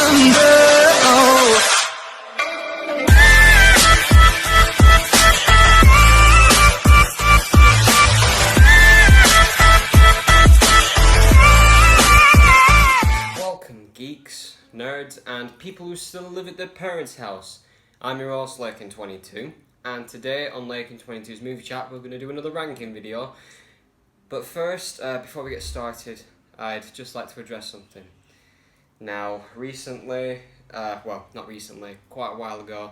under. Oh. Welcome, geeks, nerds, and people who still live at their parents' house. I'm your host, Lakin22, and today on Lakin22's Movie Chat, we're going to do another ranking video. But first, before we get started, I'd just like to address something. Now, recently, well, not recently, quite a while ago,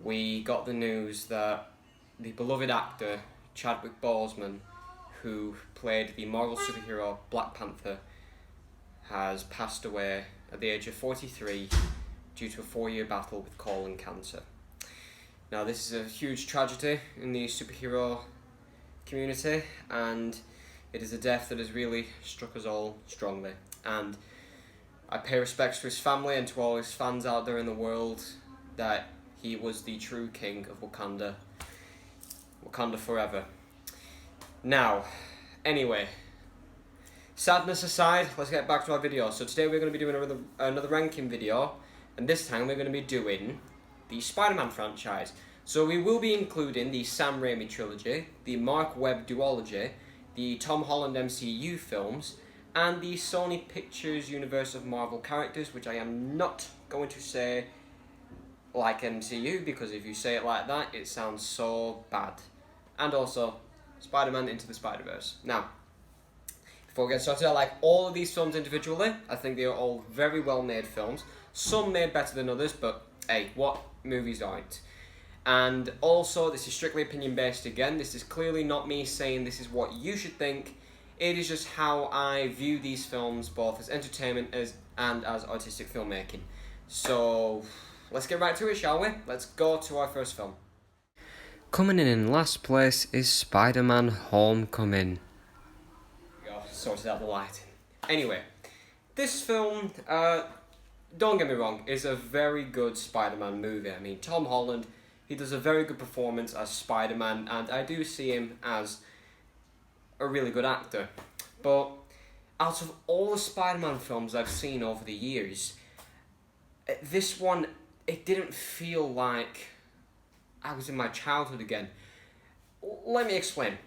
we got the news that the beloved actor, Chadwick Boseman, who played the Marvel superhero Black Panther, has passed away at the age of 43 due to a 4-year battle with colon cancer. Now, this is a huge tragedy in the superhero community, and it is a death that has really struck us all strongly. And I pay respects to his family and to all his fans out there in the world that he was the true king of Wakanda. Wakanda forever. Now, anyway, sadness aside, let's get back to our video. So today we're going to be doing another ranking video, and this time we're going to be doing the Spider-Man franchise. So we will be including the Sam Raimi trilogy, the Mark Webb duology, the Tom Holland MCU films, and the Sony Pictures universe of Marvel characters, which I am not going to say like MCU, because if you say it like that, it sounds so bad. And also, Spider-Man Into the Spider-Verse. Now, before we get started, I like all of these films individually. I think they are all very well made films. Some made better than others, but hey, what movies aren't? And also, this is strictly opinion based again. This is clearly not me saying this is what you should think. It is just how I view these films, both as entertainment and as artistic filmmaking. So, let's get right to it, shall we? Let's go to our first film. Coming in last place is Spider-Man Homecoming. Sorted out the lighting. Anyway, this film, don't get me wrong, is a very good Spider-Man movie. I mean, Tom Holland, he does a very good performance as Spider-Man, and I do see him as a really good actor. But out of all the Spider-Man films I've seen over the years, this one, it didn't feel like I was in my childhood again. Let me explain.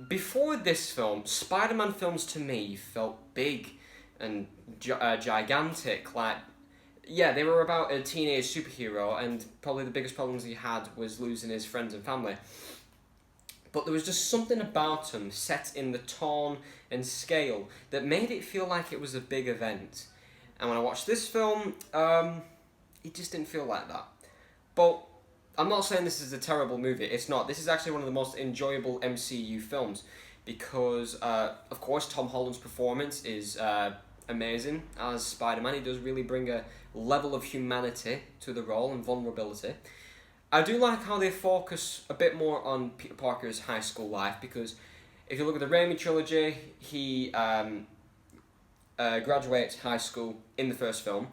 Before this film, Spider-Man films to me felt big and gigantic. Like, yeah, they were about a teenage superhero, and probably the biggest problems he had was losing his friends and family. But there was just something about him set in the tone and scale that made it feel like it was a big event. And when I watched this film, it just didn't feel like that. But I'm not saying this is a terrible movie, it's not. This is actually one of the most enjoyable MCU films because, of course, Tom Holland's performance is amazing as Spider-Man. He does really bring a level of humanity to the role and vulnerability. I do like how they focus a bit more on Peter Parker's high school life, because if you look at the Raimi trilogy, he graduates high school in the first film.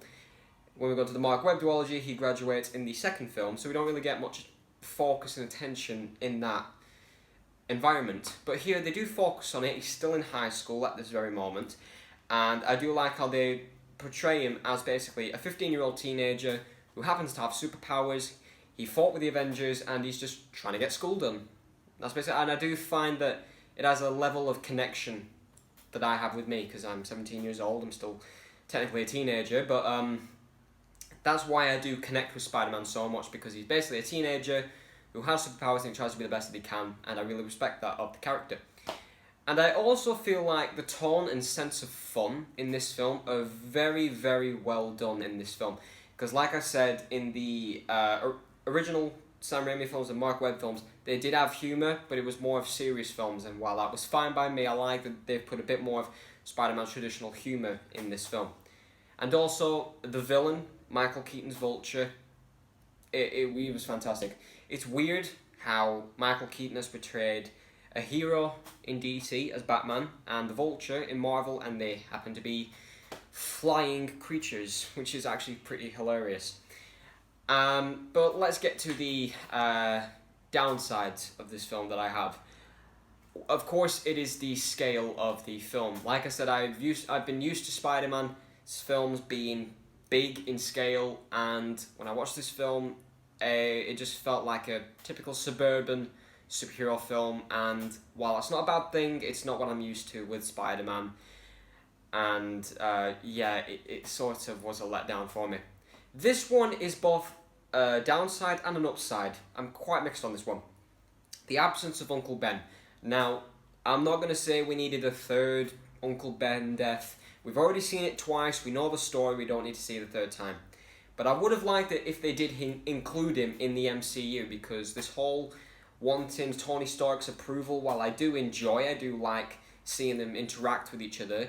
When we go to the Mark Webb duology, he graduates in the second film, so we don't really get much focus and attention in that environment. But here they do focus on it. He's still in high school at this very moment, and I do like how they portray him as basically a 15-year-old teenager who happens to have superpowers. He fought with the Avengers, and he's just trying to get school done. That's basically, and I do find that it has a level of connection that I have with me, because I'm 17 years old. I'm still technically a teenager, but that's why I do connect with Spider-Man so much, because he's basically a teenager who has superpowers and he tries to be the best that he can, and I really respect that of the character. And I also feel like the tone and sense of fun in this film are very, very well done in this film. Because like I said, in the original Sam Raimi films and Mark Webb films, they did have humour, but it was more of serious films, and while that was fine by me, I like that they've put a bit more of Spider-Man's traditional humour in this film. And also, the villain, Michael Keaton's Vulture, it was fantastic. It's weird how Michael Keaton has portrayed a hero in DC as Batman and the Vulture in Marvel, and they happen to be flying creatures, which is actually pretty hilarious. But let's get to the downsides of this film that I have. Of course, it is the scale of the film. Like I said, I've been used to Spider-Man's films being big in scale, and when I watched this film, it just felt like a typical suburban superhero film, and while that's not a bad thing, it's not what I'm used to with Spider-Man, and yeah, it sort of was a letdown for me. This one is both a downside and an upside. I'm quite mixed on this one. The absence of Uncle Ben. Now, I'm not going to say we needed a third Uncle Ben death. We've already seen it twice, we know the story, we don't need to see it a third time. But I would have liked it if they did include him in the MCU, because this whole wanting Tony Stark's approval, while I do like seeing them interact with each other,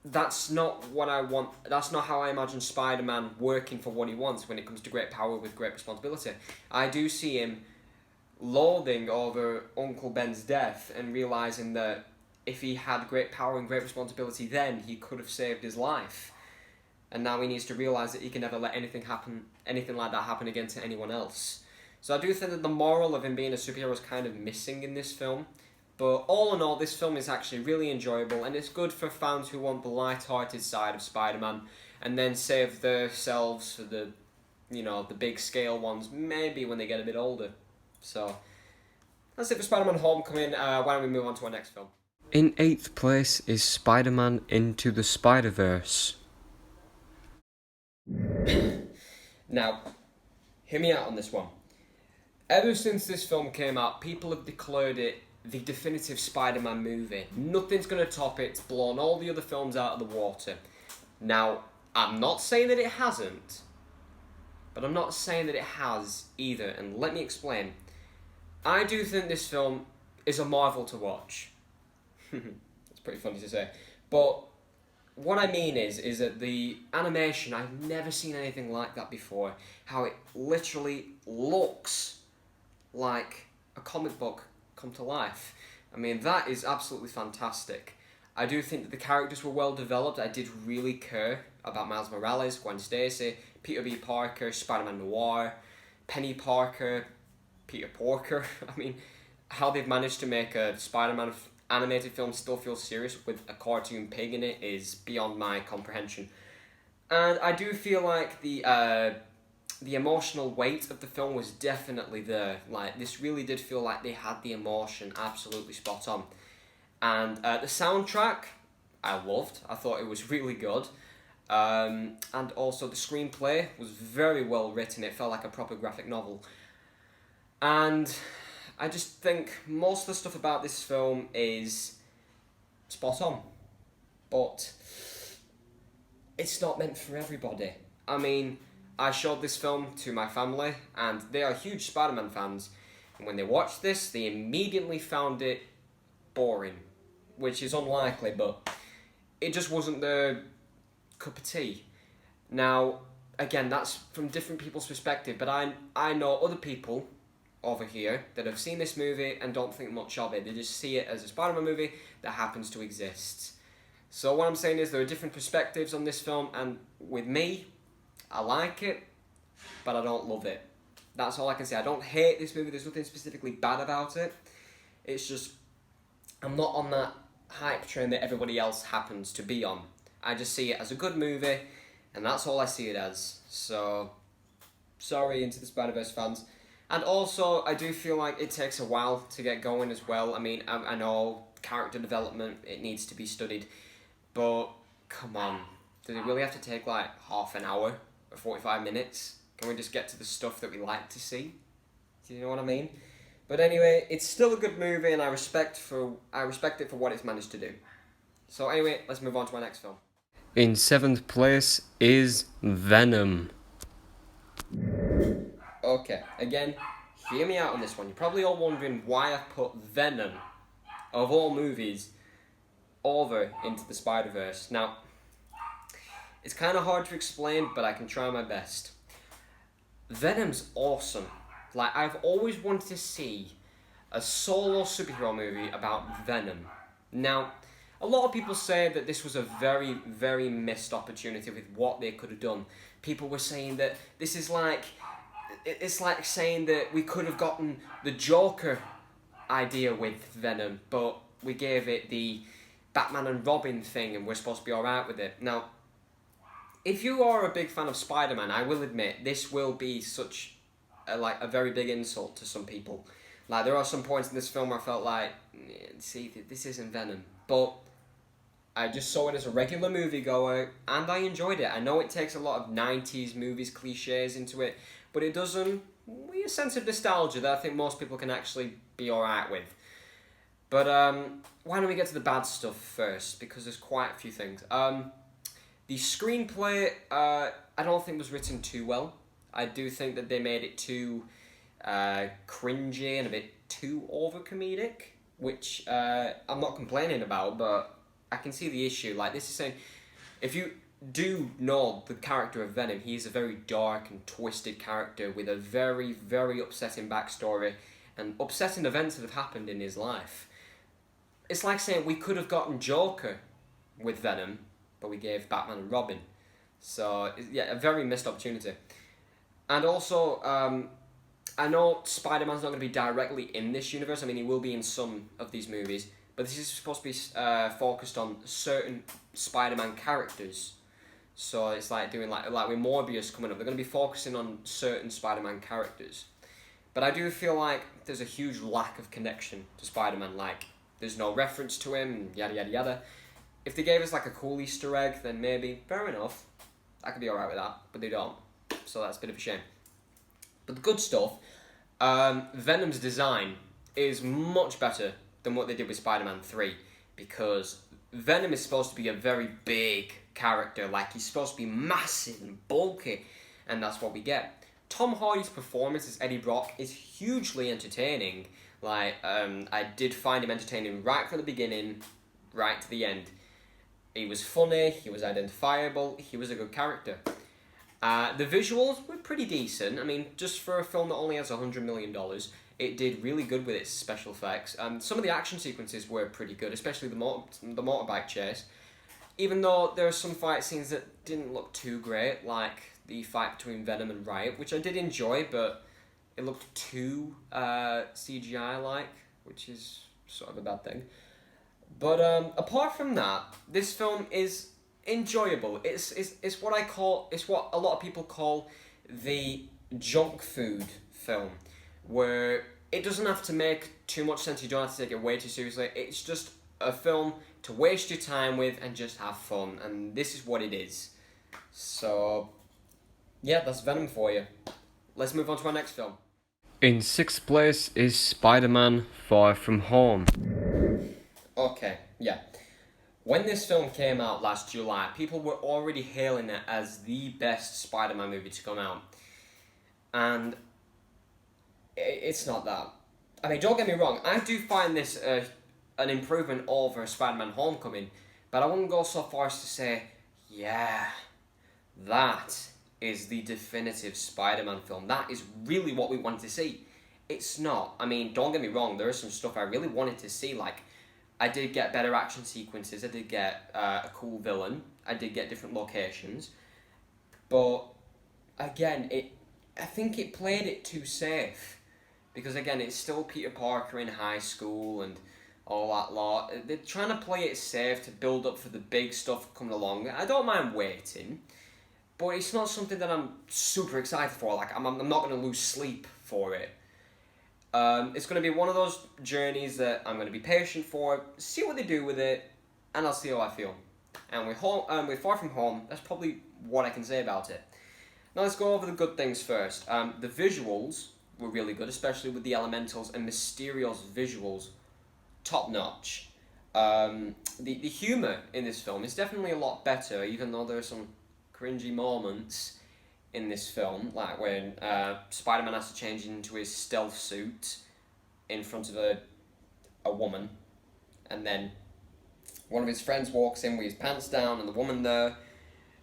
that's not what I want. That's not how I imagine Spider-Man working for what he wants when it comes to great power with great responsibility. I do see him loathing over Uncle Ben's death and realising that if he had great power and great responsibility then, he could have saved his life. And now he needs to realise that he can never let anything like that happen again to anyone else. So I do think that the moral of him being a superhero is kind of missing in this film. But all in all, this film is actually really enjoyable, and it's good for fans who want the light-hearted side of Spider-Man and then save themselves for the, the big scale ones, maybe when they get a bit older. So that's it for Spider-Man Homecoming. Why don't we move on to our next film? In 8th place is Spider-Man Into the Spider-Verse. Now, hear me out on this one. Ever since this film came out, people have declared it the definitive Spider-Man movie. Nothing's going to top it. It's blown all the other films out of the water. Now, I'm not saying that it hasn't, but I'm not saying that it has either, and let me explain. I do think this film is a marvel to watch. It's pretty funny to say. But what I mean is that the animation, I've never seen anything like that before. How it literally looks like a comic book come to life. I mean, that is absolutely fantastic. I do think that the characters were well developed. I did really care about Miles Morales, Gwen Stacy, Peter B. Parker, Spider-Man Noir, Penny Parker, Peter Porker. I mean, how they've managed to make a Spider-Man animated film still feel serious with a cartoon pig in it is beyond my comprehension. And I do feel like the emotional weight of the film was definitely there. Like, this really did feel like they had the emotion absolutely spot on. And the soundtrack, I loved. I thought it was really good. And also the screenplay was very well written. It felt like a proper graphic novel. And I just think most of the stuff about this film is spot on. But it's not meant for everybody. I mean, I showed this film to my family, and they are huge Spider-Man fans. And when they watched this, they immediately found it boring, which is unlikely, but it just wasn't their cup of tea. Now, again, that's from different people's perspective, but I know other people over here that have seen this movie and don't think much of it. They just see it as a Spider-Man movie that happens to exist. So what I'm saying is there are different perspectives on this film, and with me, I like it, but I don't love it. That's all I can say. I don't hate this movie. There's nothing specifically bad about it. It's just, I'm not on that hype train that everybody else happens to be on. I just see it as a good movie, and that's all I see it as. So, sorry, Into the Spider-Verse fans. And also, I do feel like it takes a while to get going as well. I mean, I know character development, it needs to be studied, but come on. Does it really have to take like half an hour or 45 minutes? Can we just get to the stuff that we like to see? Do you know what I mean? But anyway, it's still a good movie, and I respect it for what it's managed to do. So anyway, let's move on to our next film. In 7th place is Venom. Okay, again, hear me out on this one. You're probably all wondering why I've put Venom, of all movies, over Into the Spider-Verse. Now, it's kind of hard to explain, but I can try my best. Venom's awesome. Like, I've always wanted to see a solo superhero movie about Venom. Now, a lot of people say that this was a very, very missed opportunity with what they could have done. People were saying that this is like, it's like saying that we could have gotten the Joker idea with Venom, but we gave it the Batman and Robin thing and we're supposed to be alright with it. Now, if you are a big fan of Spider-Man, I will admit this will be such a very big insult to some people. Like, there are some points in this film where I felt like, see, this isn't Venom, but I just saw it as a regular moviegoer, and I enjoyed it. I know it takes a lot of 90s movies cliches into it, but it does with a sense of nostalgia that I think most people can actually be alright with. But why don't we get to the bad stuff first, because there's quite a few things. The screenplay, I don't think was written too well. I do think that they made it too cringy and a bit too over-comedic, which I'm not complaining about, but I can see the issue. Like, this is saying, if you do know the character of Venom, he is a very dark and twisted character with a very, very upsetting backstory and upsetting events that have happened in his life. It's like saying we could have gotten Joker with Venom, but we gave Batman and Robin. So, yeah, a very missed opportunity. And also, I know Spider-Man's not going to be directly in this universe. I mean, he will be in some of these movies. But this is supposed to be focused on certain Spider-Man characters. So it's like doing like with Morbius coming up. They're going to be focusing on certain Spider-Man characters. But I do feel like there's a huge lack of connection to Spider-Man. Like, there's no reference to him, yada yada yada. If they gave us like a cool Easter egg, then maybe, fair enough. I could be alright with that, but they don't. So that's a bit of a shame. But the good stuff, Venom's design is much better than what they did with Spider-Man 3, because Venom is supposed to be a very big character. Like, he's supposed to be massive and bulky, and that's what we get. Tom Hardy's performance as Eddie Brock is hugely entertaining. Like, I did find him entertaining right from the beginning, right to the end. He was funny, he was identifiable, he was a good character. The visuals were pretty decent. I mean, just for a film that only has $100 million, it did really good with its special effects. Some of the action sequences were pretty good, especially the motorbike chase. Even though there are some fight scenes that didn't look too great, like the fight between Venom and Riot, which I did enjoy, but it looked too CGI-like, which is sort of a bad thing. But apart from that, this film is enjoyable. It's what a lot of people call the junk food film, where it doesn't have to make too much sense. You don't have to take it way too seriously. It's just a film to waste your time with and just have fun, and this is what it is. So, yeah, that's Venom for you. Let's move on to our next film. In 6th place is Spider-Man Far From Home. Okay, yeah. When this film came out last July, people were already hailing it as the best Spider-Man movie to come out. And it's not that. I mean, don't get me wrong, I do find this an improvement over Spider-Man Homecoming, but I wouldn't go so far as to say, yeah, that is the definitive Spider-Man film. That is really what we wanted to see. It's not. I mean, don't get me wrong, there is some stuff I really wanted to see, like, I did get better action sequences, I did get a cool villain, I did get different locations, but again, I think it played it too safe, because again, it's still Peter Parker in high school and all that lot. They're trying to play it safe to build up for the big stuff coming along. I don't mind waiting, but it's not something that I'm super excited for. Like, I'm not going to lose sleep for it. It's going to be one of those journeys that I'm going to be patient for, see what they do with it, and I'll see how I feel. And with Far From Home, that's probably what I can say about it. Now let's go over the good things first. The visuals were really good, especially with the Elementals and Mysterio's visuals, top notch. The humour in this film is definitely a lot better, even though there are some cringy moments in this film, like when Spider-Man has to change into his stealth suit in front of a woman, and then one of his friends walks in with his pants down and the woman there.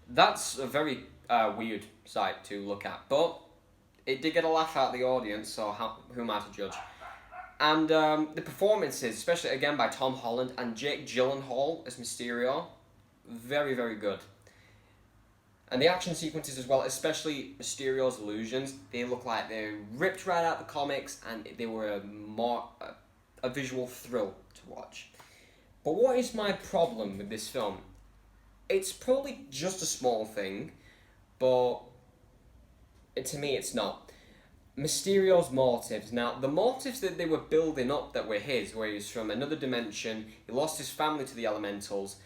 That's a very weird sight to look at, but it did get a laugh out of the audience, so who am I to judge? And the performances, especially again by Tom Holland and Jake Gyllenhaal as Mysterio, very, very good. And the action sequences as well, especially Mysterio's illusions, they look like they're ripped right out of the comics, and they were a visual thrill to watch. But what is my problem with this film? it's probably just a small thing, but to me it's not. Mysterio's motives. Now, the motives that they were building up that were his, where he's from another dimension, he lost his family to the elementals,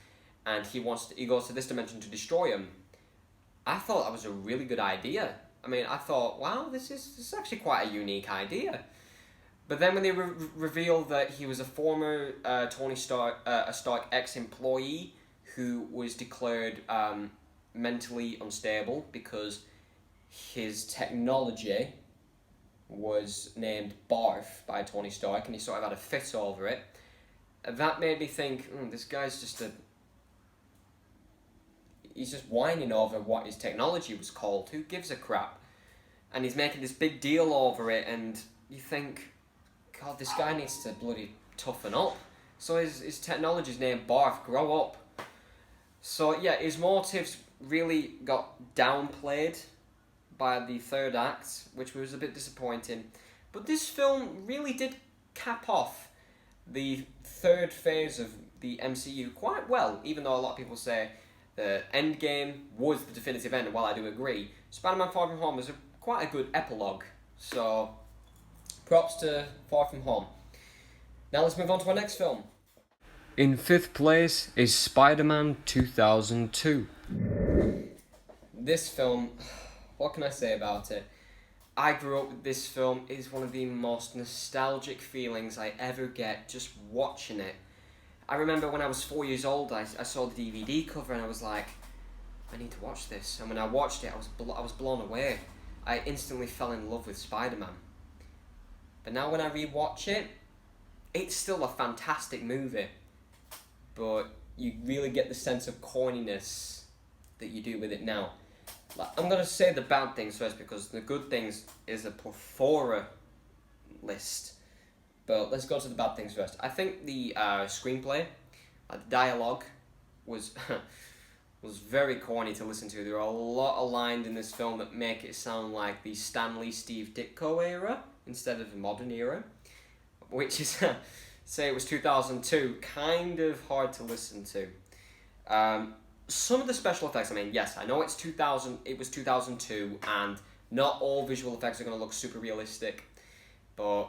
and he goes to this dimension to destroy them. I thought that was a really good idea. I mean, I thought, wow, this is actually quite a unique idea. But then when they revealed that he was a former Tony Stark, a Stark ex-employee who was declared mentally unstable because his technology was named Barf by Tony Stark, and he sort of had a fit over it. That made me think, this guy's he's just whining over what his technology was called. Who gives a crap? And he's making this big deal over it, and you think, God, this guy needs to bloody toughen up. So his technology's named Barf. Grow up. So yeah, his motives really got downplayed by the third act, which was a bit disappointing. But this film really did cap off the third phase of the MCU quite well, even though a lot of people say the Endgame was the definitive end, and while I do agree, Spider-Man Far From Home was quite a good epilogue. So, props to Far From Home. Now let's move on to our next film. In fifth place is Spider-Man 2002. This film, what can I say about it? I grew up with this film. It is one of the most nostalgic feelings I ever get just watching it. I remember when I was 4 years old, I saw the DVD cover and I was like, I need to watch this. And when I watched it, I was blown away. I instantly fell in love with Spider-Man. But now when I rewatch it, it's still a fantastic movie. But you really get the sense of corniness that you do with it now. I'm going to say the bad things first, because the good things is a plethora list. But let's go to the bad things first. I think the screenplay, the dialogue, was was very corny to listen to. There are a lot of lines in this film that make it sound like the Stan Lee, Steve Ditko era instead of the modern era, which is, say it was 2002, kind of hard to listen to. Some of the special effects, I mean, yes, I know it was 2002, and not all visual effects are going to look super realistic, but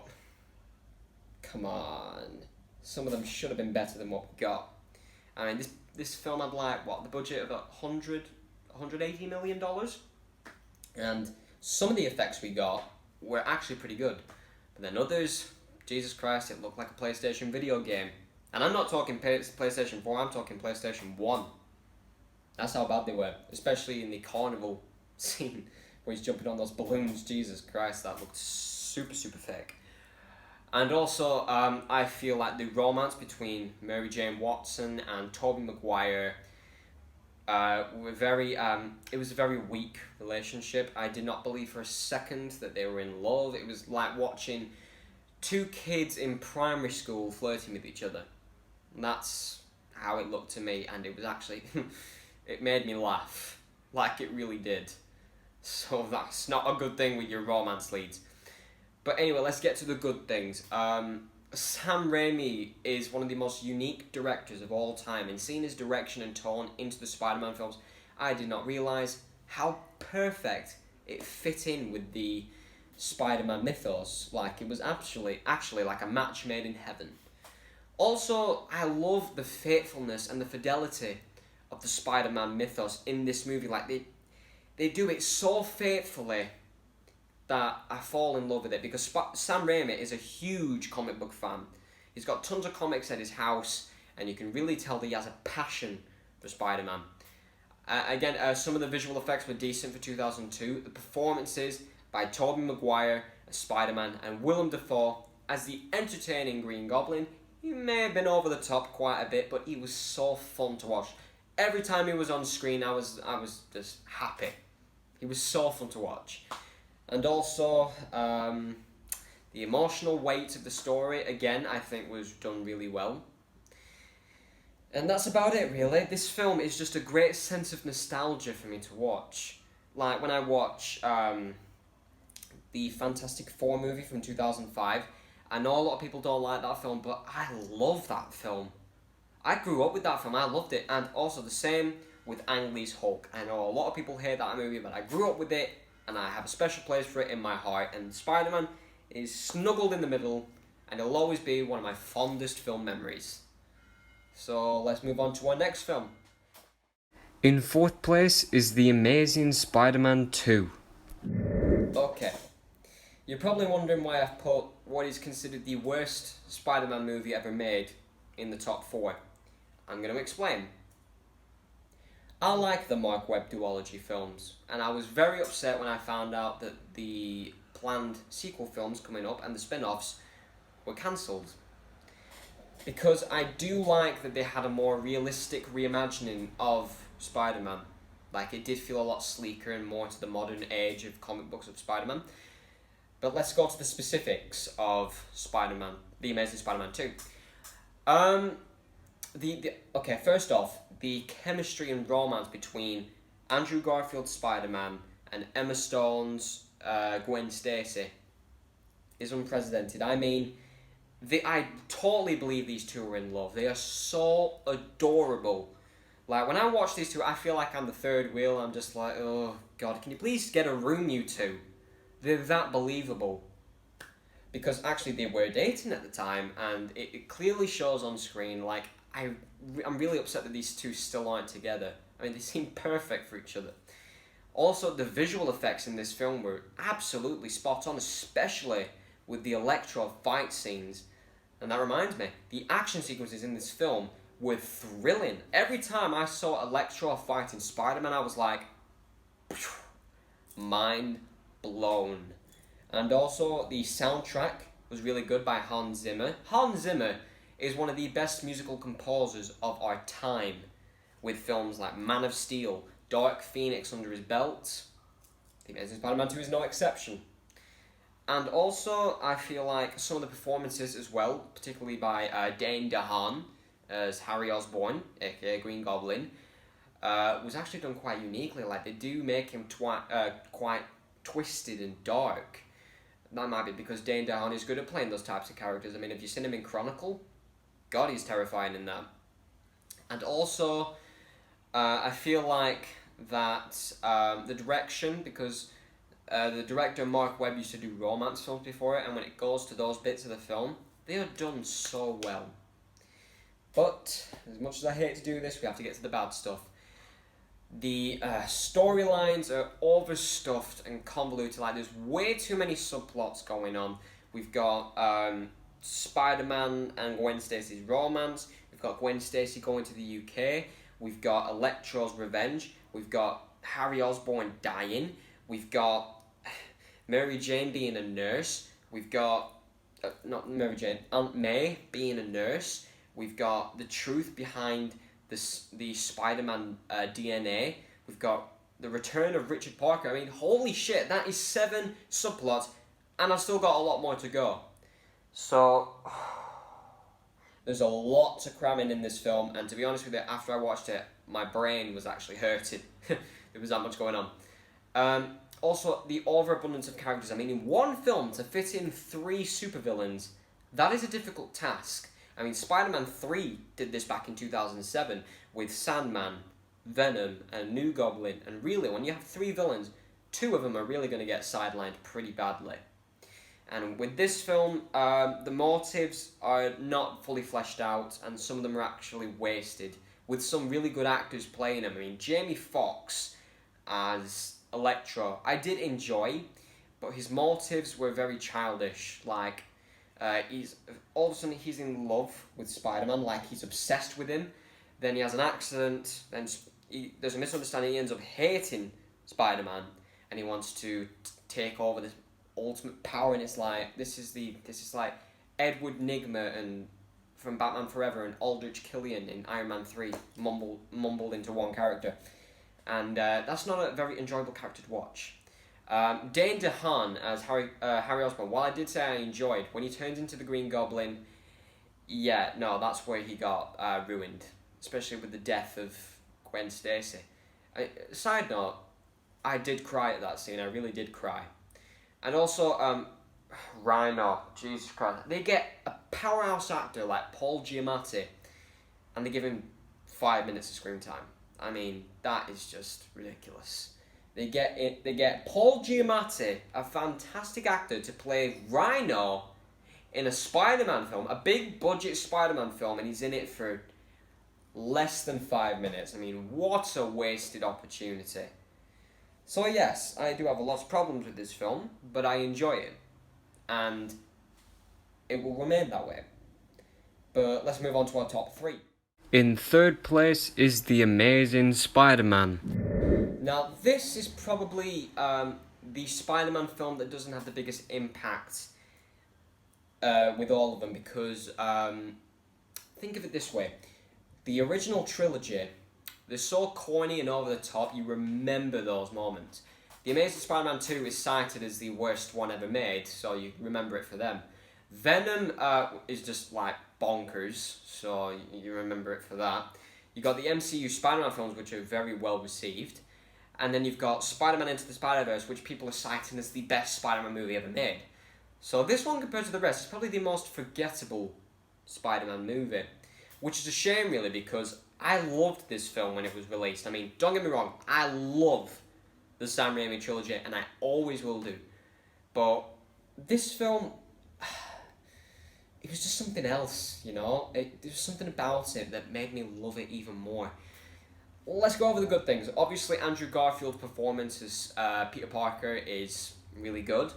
come on, some of them should have been better than what we got. I mean, this film had the budget of $180 million, and some of the effects we got were actually pretty good, but then others, Jesus Christ, it looked like a PlayStation video game. And I'm not talking PlayStation 4, I'm talking PlayStation 1. That's how bad they were, especially in the carnival scene where he's jumping on those balloons. Jesus Christ, that looked super, super fake. And also, I feel like the romance between Mary Jane Watson and Tobey Maguire it was a very weak relationship. I did not believe for a second that they were in love. It was like watching two kids in primary school flirting with each other. And that's how it looked to me, and it was actually... it made me laugh, like it really did. So that's not a good thing with your romance leads. But anyway, let's get to the good things. Sam Raimi is one of the most unique directors of all time, and seeing his direction and tone into the Spider-Man films, I did not realise how perfect it fit in with the Spider-Man mythos. Like, it was actually like a match made in heaven. Also, I love the faithfulness and the fidelity of the Spider-Man mythos in this movie. Like, they do it so faithfully that I fall in love with it, because Sam Raimi is a huge comic book fan. He's got tons of comics at his house, and you can really tell that he has a passion for Spider-Man. Again, some of the visual effects were decent for 2002. The performances by Tobey Maguire as Spider-Man and Willem Dafoe as the entertaining Green Goblin, he may have been over the top quite a bit, but he was so fun to watch. Every time he was on screen, I was just happy. He was so fun to watch. And also, the emotional weight of the story, again, I think was done really well. And that's about it, really. This film is just a great sense of nostalgia for me to watch. Like, when I watch the Fantastic Four movie from 2005, I know a lot of people don't like that film, but I love that film. I grew up with that film, I loved it. And also the same with Ang Lee's Hulk. I know a lot of people hate that movie, but I grew up with it, and I have a special place for it in my heart, and Spider-Man is snuggled in the middle, and it'll always be one of my fondest film memories. So let's move on to our next film. In fourth place is The Amazing Spider-Man 2. Okay, you're probably wondering why I've put what is considered the worst Spider-Man movie ever made in the top 4. I'm going to explain. I like the Mark Webb duology films, and I was very upset when I found out that the planned sequel films coming up and the spin-offs were cancelled. Because I do like that they had a more realistic reimagining of Spider-Man. Like, it did feel a lot sleeker and more to the modern age of comic books of Spider-Man. But let's go to the specifics of Spider-Man, The Amazing Spider-Man 2. Okay, first off, the chemistry and romance between Andrew Garfield's Spider-Man and Emma Stone's Gwen Stacy is unprecedented. I mean, I totally believe these two are in love. They are so adorable. Like, when I watch these two, I feel like I'm the third wheel. I'm just like, oh, God, can you please get a room, you two? They're that believable. Because actually they were dating at the time, and it clearly shows on screen. Like, I'm really upset that these two still aren't together. I mean, they seem perfect for each other. Also, the visual effects in this film were absolutely spot on, especially with the Electro fight scenes. And that reminds me, the action sequences in this film were thrilling. Every time I saw Electro fighting Spider-Man, I was like, mind blown. And also, the soundtrack was really good by Hans Zimmer. Hans Zimmer is one of the best musical composers of our time, with films like Man of Steel, Dark Phoenix under his belt. The Amazing Spider-Man 2 is no exception. And also, I feel like some of the performances as well, particularly by Dane DeHaan as Harry Osborn, aka Green Goblin, was actually done quite uniquely. Like, they do make him quite twisted and dark. That might be because Dane DeHaan is good at playing those types of characters. I mean, if you've seen him in Chronicle, God, he's terrifying in that. And also, I feel like that the direction, because the director Mark Webb used to do romance films before it, and when it goes to those bits of the film, they are done so well. But, as much as I hate to do this, we have to get to the bad stuff. The storylines are overstuffed and convoluted. Like, there's way too many subplots going on. We've got Spider-Man and Gwen Stacy's romance. We've got Gwen Stacy going to the UK. We've got Electro's revenge. We've got Harry Osborn dying. We've got Mary Jane being a nurse. We've got, not Mary Jane, Aunt May being a nurse. We've got the truth behind the Spider-Man DNA. We've got the return of Richard Parker. I mean, holy shit, that is 7 subplots, and I've still got a lot more to go. So, there's a lot to cram in this film, and to be honest with you, after I watched it, my brain was actually hurting. There was that much going on. Also, the overabundance of characters. I mean, in one film, to fit in 3 supervillains, that is a difficult task. I mean, Spider-Man 3 did this back in 2007 with Sandman, Venom, and New Goblin. And really, when you have 3 villains, 2 of them are really going to get sidelined pretty badly. And with this film, the motives are not fully fleshed out, and some of them are actually wasted, with some really good actors playing them. I mean, Jamie Foxx as Electro, I did enjoy, but his motives were very childish. Like, he's all of a sudden he's in love with Spider-Man, like he's obsessed with him. Then he has an accident. Then there's a misunderstanding. He ends up hating Spider-Man, and he wants to take over this ultimate power. And it's like this is like Edward Nygma and from Batman Forever and Aldrich Killian in Iron Man 3 mumbled into one character, and that's not a very enjoyable character to watch. Dane DeHaan as Harry Osborn, while I did say I enjoyed, when he turns into the Green Goblin, yeah, no, that's where he got ruined, especially with the death of Gwen Stacy. Side note, I did cry at that scene, I really did cry. And also, Rhino, Jesus Christ, they get a powerhouse actor like Paul Giamatti, and they give him 5 minutes of screen time. I mean, that is just ridiculous. They get Paul Giamatti, a fantastic actor, to play Rhino in a Spider-Man film, a big budget Spider-Man film, and he's in it for less than 5 minutes. I mean, what a wasted opportunity. So yes, I do have a lot of problems with this film, but I enjoy it. And it will remain that way. But let's move on to our top 3. In third place is The Amazing Spider-Man. Now, this is probably the Spider-Man film that doesn't have the biggest impact with all of them, because think of it this way. The original trilogy, they're so corny and over the top, you remember those moments. The Amazing Spider-Man 2 is cited as the worst one ever made, so you remember it for them. Venom is just like bonkers, so you remember it for that. You got the MCU Spider-Man films, which are very well received, and then you've got Spider-Man Into the Spider-Verse, which people are citing as the best Spider-Man movie ever made. So this one, compared to the rest, is probably the most forgettable Spider-Man movie, which is a shame, really, because I loved this film when it was released. I mean, don't get me wrong, I love the Sam Raimi trilogy, and I always will do. But this film, it was just something else, you know? There was something about it that made me love it even more. Let's go over the good things. Obviously, Andrew Garfield's performance as Peter Parker is really good.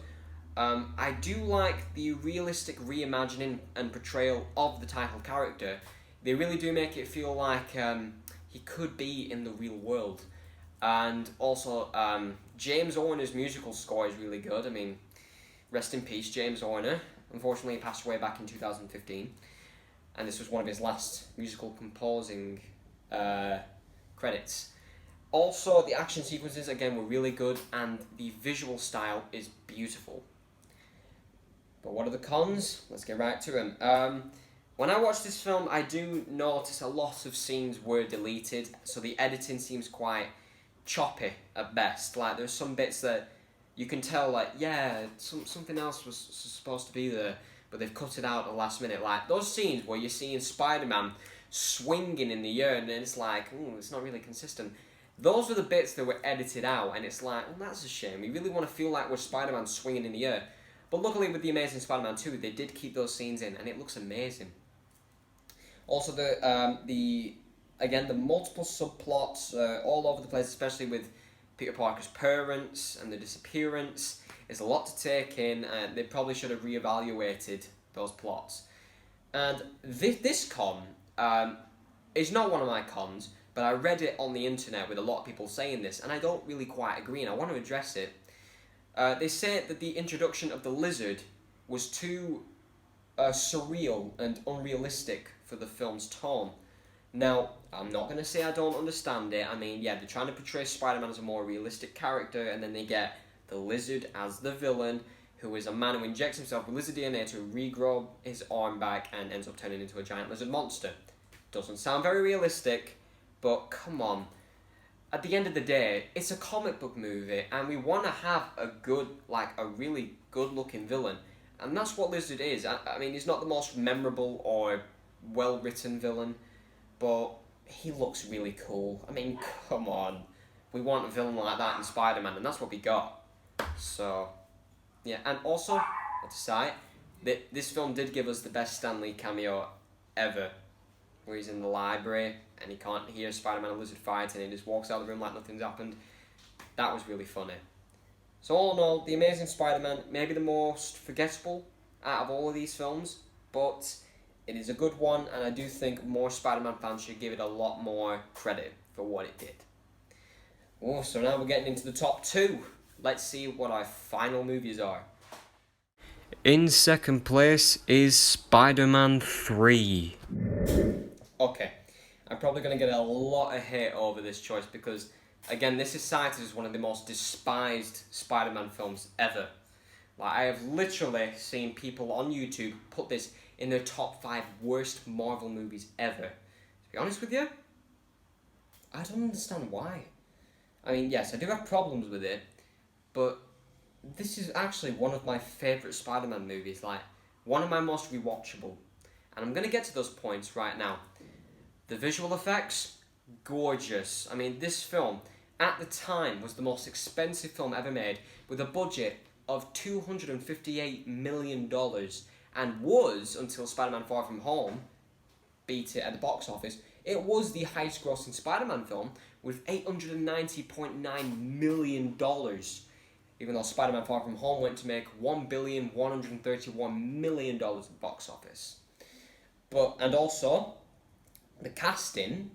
I do like the realistic reimagining and portrayal of the title character. They really do make it feel like he could be in the real world. And also, James Horner's musical score is really good. I mean, rest in peace, James Horner. Unfortunately, he passed away back in 2015. And this was one of his last musical composing credits. Also, the action sequences, again, were really good. And the visual style is beautiful. But what are the cons? Let's get right to them. When I watch this film, I do notice a lot of scenes were deleted, so the editing seems quite choppy at best. Like, there's some bits that you can tell, like, yeah, something else was supposed to be there, but they've cut it out at the last minute. Like, those scenes where you're seeing Spider-Man swinging in the air, and then it's like, it's not really consistent. Those were the bits that were edited out, and it's like, well, that's a shame. We really want to feel like we're Spider-Man swinging in the air. But luckily with The Amazing Spider-Man 2, they did keep those scenes in, and it looks amazing. Also, the multiple subplots all over the place, especially with Peter Parker's parents and the disappearance, is a lot to take in, and they probably should have reevaluated those plots. And this con is not one of my cons, but I read it on the internet with a lot of people saying this, and I don't really quite agree, and I want to address it. They say that the introduction of the lizard was too surreal and unrealistic for the film's tone. Now, I'm not going to say I don't understand it. I mean, yeah, they're trying to portray Spider-Man as a more realistic character, and then they get the lizard as the villain, who is a man who injects himself with lizard DNA to regrow his arm back and ends up turning into a giant lizard monster. Doesn't sound very realistic, but come on. At the end of the day, it's a comic book movie, and we want to have a really good-looking villain. And that's what Lizard is. I mean, he's not the most memorable or well-written villain, but he looks really cool. I mean, come on. We want a villain like that in Spider-Man, and that's what we got. So, yeah. And also, to say, this film did give us the best Stan Lee cameo ever, where he's in the library, and he can't hear Spider-Man and Lizard fight, and he just walks out of the room like nothing's happened. That was really funny. So all in all, The Amazing Spider-Man may be the most forgettable out of all of these films, but it is a good one, and I do think more Spider-Man fans should give it a lot more credit for what it did. Oh, so now we're getting into the top 2. Let's see what our final movies are. In second place is Spider-Man 3. Okay, I'm probably going to get a lot of hate over this choice because, again, this is cited as one of the most despised Spider-Man films ever. Like, I have literally seen people on YouTube put this in their top 5 worst Marvel movies ever. To be honest with you, I don't understand why. I mean, yes, I do have problems with it, but this is actually one of my favourite Spider-Man movies, like, one of my most rewatchable. And I'm going to get to those points right now. The visual effects, gorgeous. I mean, this film, at the time, was the most expensive film ever made, with a budget of $258 million, and was, until Spider-Man Far From Home beat it at the box office, it was the highest grossing Spider-Man film, with $890.9 million. Even though Spider-Man Far From Home went to make $1,131 million at the box office. And also, the casting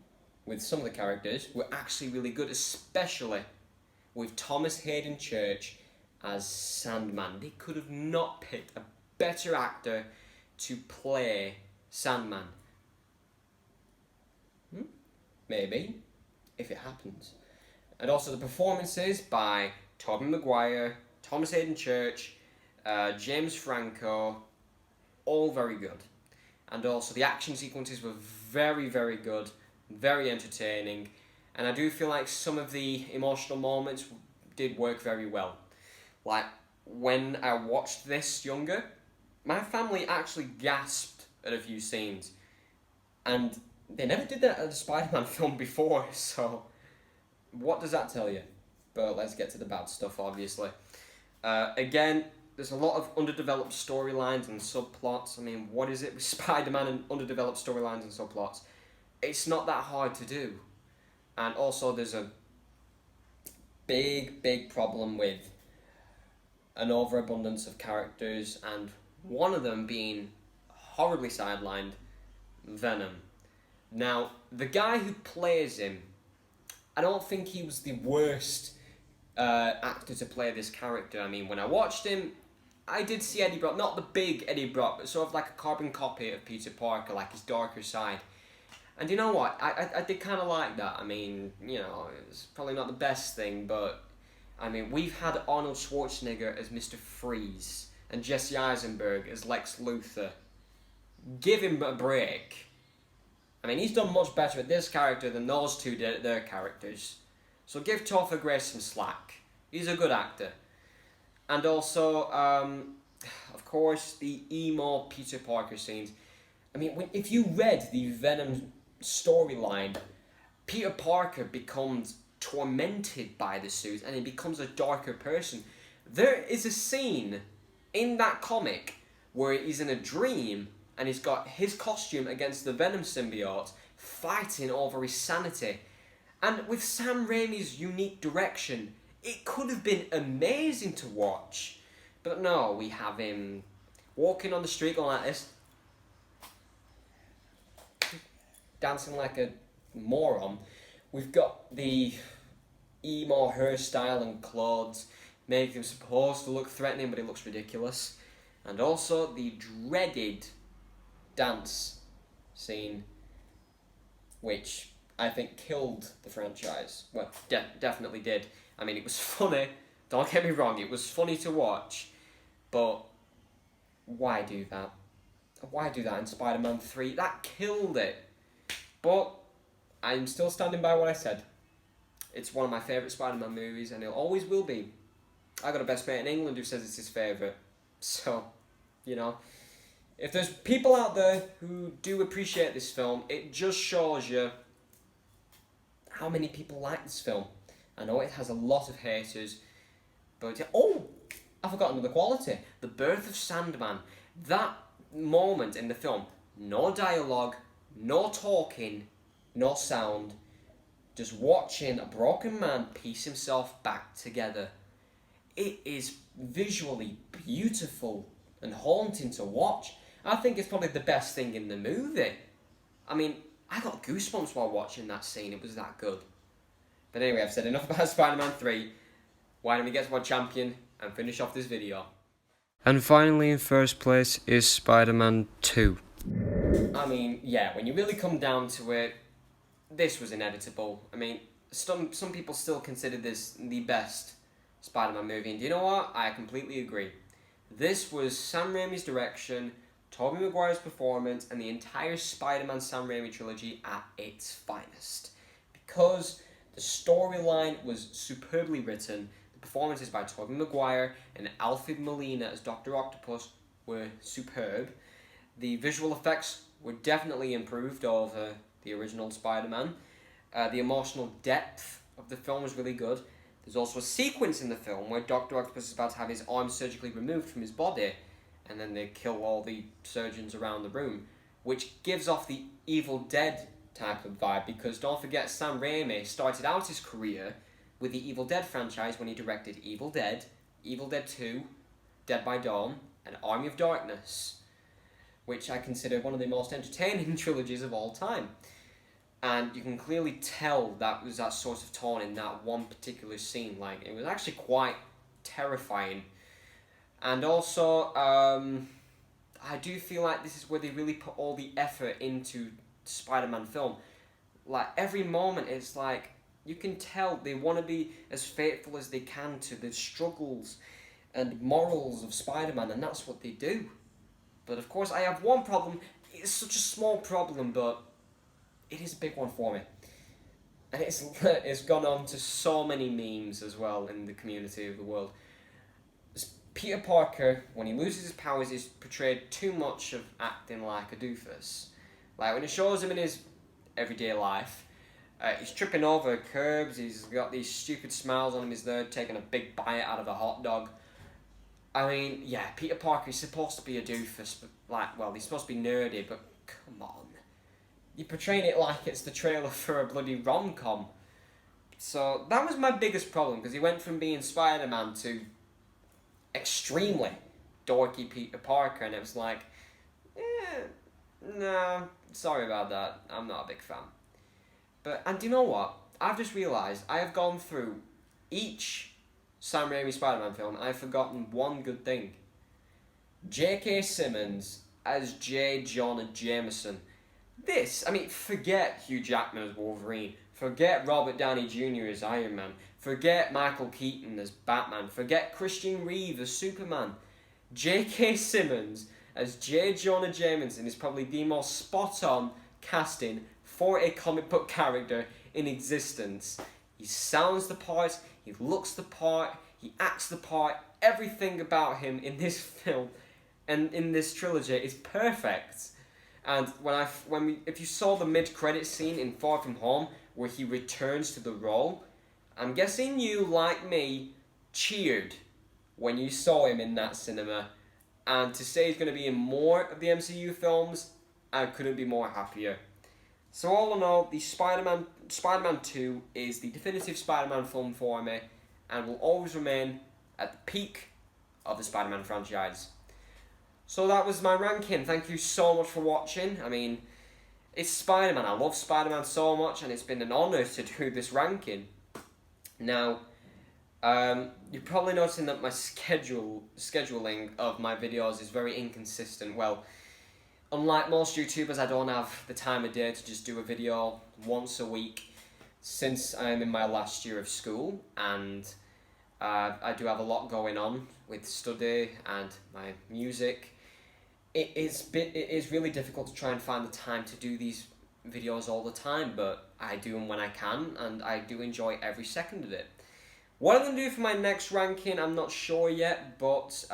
with some of the characters were actually really good, especially with Thomas Hayden Church as Sandman. They could have not picked a better actor to play Sandman. Maybe, if it happens. And also the performances by Tobey Maguire, Thomas Hayden Church, James Franco, all very good. And also the action sequences were very, very good, very entertaining, and I do feel like some of the emotional moments did work very well. Like, when I watched this younger, my family actually gasped at a few scenes, and they never did that at a Spider-Man film before, so what does that tell you? But let's get to the bad stuff, obviously. Again, there's a lot of underdeveloped storylines and subplots. I mean, what is it with Spider-Man and underdeveloped storylines and subplots? It's not that hard to do. And also, there's a big problem with an overabundance of characters, and one of them being horribly sidelined, Venom. Now, the guy who plays him, I don't think he was the worst actor to play this character. I mean, when I watched him, I did see Eddie Brock, not the big Eddie Brock, but sort of like a carbon copy of Peter Parker, like his darker side. And you know what? I did kind of like that. I mean, you know, it's probably not the best thing, but I mean, we've had Arnold Schwarzenegger as Mr. Freeze and Jesse Eisenberg as Lex Luthor. Give him a break. I mean, he's done much better at this character than those two did at their characters. So give Topher Grace some slack. He's a good actor. And also, of course, the emo Peter Parker scenes. I mean, if you read the Venom storyline, Peter Parker becomes tormented by the suit and he becomes a darker person. There is a scene in that comic where he's in a dream and he's got his costume against the Venom symbiote fighting over his sanity. And with Sam Raimi's unique direction, it could have been amazing to watch. But no, we have him walking on the street going like this, dancing like a moron. We've got the emo hairstyle and clothes, making him supposed to look threatening, but it looks ridiculous. And also the dreaded dance scene, which I think killed the franchise. Well, definitely did. I mean, it was funny, don't get me wrong, it was funny to watch, but why do that? Why do that in Spider-Man 3? That killed it. But I'm still standing by what I said. It's one of my favourite Spider-Man movies, and it always will be. I got a best mate in England who says it's his favourite. So, you know, if there's people out there who do appreciate this film, it just shows you how many people like this film. I know it has a lot of haters, but oh, I forgot another quality. The birth of Sandman. That moment in the film, no dialogue, no talking, no sound, just watching a broken man piece himself back together. It is visually beautiful and haunting to watch. I think it's probably the best thing in the movie. I mean, I got goosebumps while watching that scene. It was that good. But anyway, I've said enough about Spider-Man 3. Why don't we get to our champion and finish off this video? And finally, in first place is Spider-Man 2. I mean, yeah, when you really come down to it, this was ineditable. I mean, some people still consider this the best Spider-Man movie, and do you know what? I completely agree. This was Sam Raimi's direction, Tobey Maguire's performance, and the entire Spider-Man Sam Raimi trilogy at its finest. Because the storyline was superbly written, the performances by Tobey Maguire and Alfred Molina as Dr. Octopus were superb. The visual effects were definitely improved over the original Spider-Man. The emotional depth of the film was really good. There's also a sequence in the film where Dr. Octopus is about to have his arm surgically removed from his body, and then they kill all the surgeons around the room, which gives off the Evil Dead type of vibe, because don't forget, Sam Raimi started out his career with the Evil Dead franchise when he directed Evil Dead 2, Dead by Dawn, and Army of Darkness, which I consider one of the most entertaining trilogies of all time. And you can clearly tell that was that sort of tone in that one particular scene. Like, it was actually quite terrifying. And also, I do feel like this is where they really put all the effort into Spider-Man film. Like, every moment it's like, you can tell they want to be as faithful as they can to the struggles and morals of Spider-Man, and that's what they do. But of course, I have one problem. It's such a small problem, but it is a big one for me. And it's gone on to so many memes as well in the community of the world. Peter Parker, when he loses his powers, is portrayed too much of acting like a doofus. Like, when it shows him in his everyday life, he's tripping over curbs, he's got these stupid smiles on him, he's there taking a big bite out of a hot dog. I mean, yeah, Peter Parker is supposed to be a doofus, but he's supposed to be nerdy, but come on. You're portraying it like it's the trailer for a bloody rom-com. So, that was my biggest problem, because he went from being Spider-Man to extremely dorky Peter Parker, and it was like, no, sorry about that, I'm not a big fan. And do you know what? I've just realised I have gone through each Sam Raimi Spider-Man film and I've forgotten one good thing. J.K. Simmons as J. Jonah Jameson. Forget Hugh Jackman as Wolverine, forget Robert Downey Jr. as Iron Man, forget Michael Keaton as Batman, forget Christian Reeve as Superman. J.K. Simmons as J. Jonah Jameson is probably the most spot-on casting for a comic book character in existence. He sounds the part, he looks the part, he acts the part, everything about him in this film and in this trilogy is perfect. And if you saw the mid-credit scene in Far From Home where he returns to the role, I'm guessing you, like me, cheered when you saw him in that cinema. And to say he's going to be in more of the MCU films, I couldn't be more happier. So all in all, the Spider-Man 2 is the definitive Spider-Man film for me and will always remain at the peak of the Spider-Man franchise. So that was my ranking. Thank you so much for watching. I mean, it's Spider-Man. I love Spider-Man so much, and it's been an honour to do this ranking. Now, you're probably noticing that my scheduling of my videos is very inconsistent. Well, unlike most YouTubers, I don't have the time of day to just do a video once a week since I'm in my last year of school, and I do have a lot going on with study and my music. It is really difficult to try and find the time to do these videos all the time, but I do them when I can, and I do enjoy every second of it. What I'm going to do for my next ranking, I'm not sure yet, but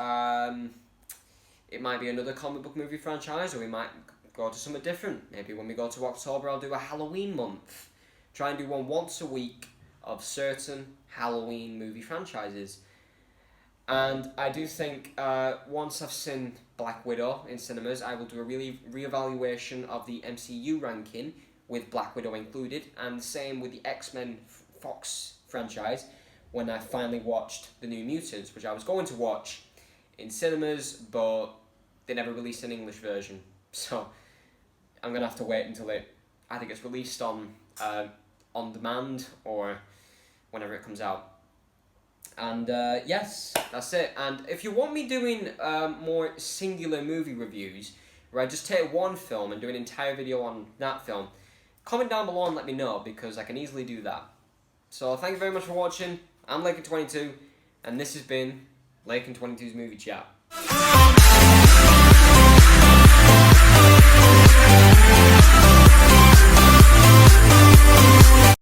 it might be another comic book movie franchise, or we might go to something different. Maybe when we go to October, I'll do a Halloween month. Try and do one once a week of certain Halloween movie franchises. And I do think once I've seen Black Widow in cinemas, I will do a re-evaluation of the MCU ranking with Black Widow included, and the same with the X-Men Fox franchise when I finally watched The New Mutants, which I was going to watch in cinemas, but they never released an English version. So I'm going to have to wait until I think it's released on demand or whenever it comes out. And yes, that's it. And if you want me doing more singular movie reviews, where I just take one film and do an entire video on that film, comment down below and let me know, because I can easily do that. So thank you very much for watching. I'm Lakin22, and this has been Lakin22's Movie Chat.